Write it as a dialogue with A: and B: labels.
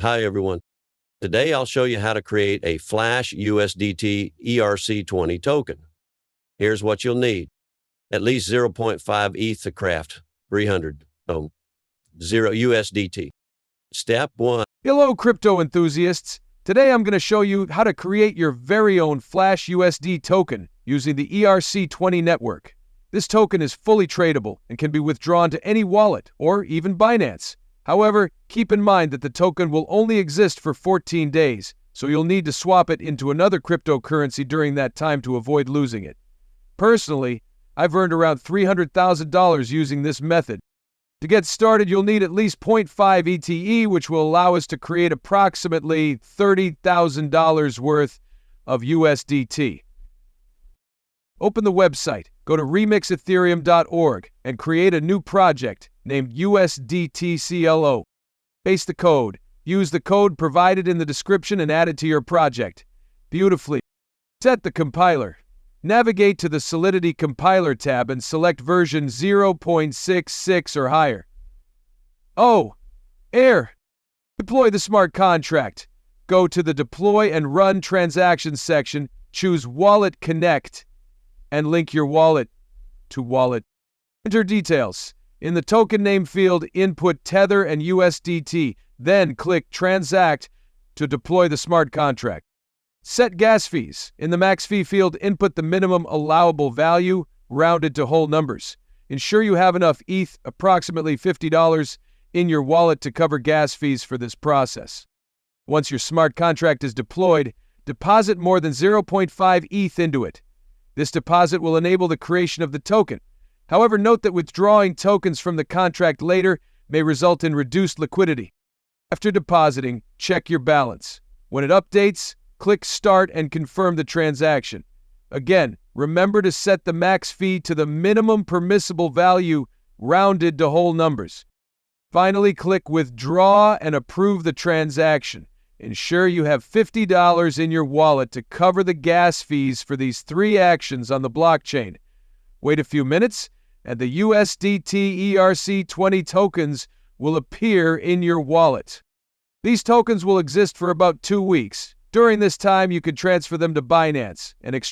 A: Hi everyone. Today I'll show you how to create a Flash USDT ERC20 token. Here's what you'll need. At least 0.5 ETH to craft 0 USDT. Step 1.
B: Hello crypto enthusiasts. Today I'm going to show you how to create your very own Flash USD token using the ERC20 network. This token is fully tradable and can be withdrawn to any wallet or even Binance. However, keep in mind that the token will only exist for 14 days, so you'll need to swap it into another cryptocurrency during that time to avoid losing it. Personally, I've earned around $300,000 using this method. To get started, you'll need at least 0.5 ETE, which will allow us to create approximately $30,000 worth of USDT. Open the website, go to remixethereum.org, and create a new project named USDT CLO. Paste the code. Use the code provided in the description and add it to your project. Beautifully. Set the compiler. Navigate to the Solidity Compiler tab and select version 0.66 or higher. Deploy the smart contract. Go to the Deploy and Run Transactions section, choose Wallet Connect, and link your wallet to wallet. Enter details. In the token name field, input Tether and USDT, then click Transact to deploy the smart contract. Set gas fees. In the max fee field, input the minimum allowable value, rounded to whole numbers. Ensure you have enough ETH, approximately $50, in your wallet to cover gas fees for this process. Once your smart contract is deployed, deposit more than 0.5 ETH into it. This deposit will enable the creation of the token. However, note that withdrawing tokens from the contract later may result in reduced liquidity. After depositing, check your balance. When it updates, click Start and confirm the transaction. Again, remember to set the max fee to the minimum permissible value, rounded to whole numbers. Finally, click Withdraw and approve the transaction. Ensure you have $50 in your wallet to cover the gas fees for these 3 actions on the blockchain. Wait a few minutes, and the USDT ERC20 tokens will appear in your wallet. These tokens will exist for about 2 weeks. During this time, you can transfer them to Binance and exchange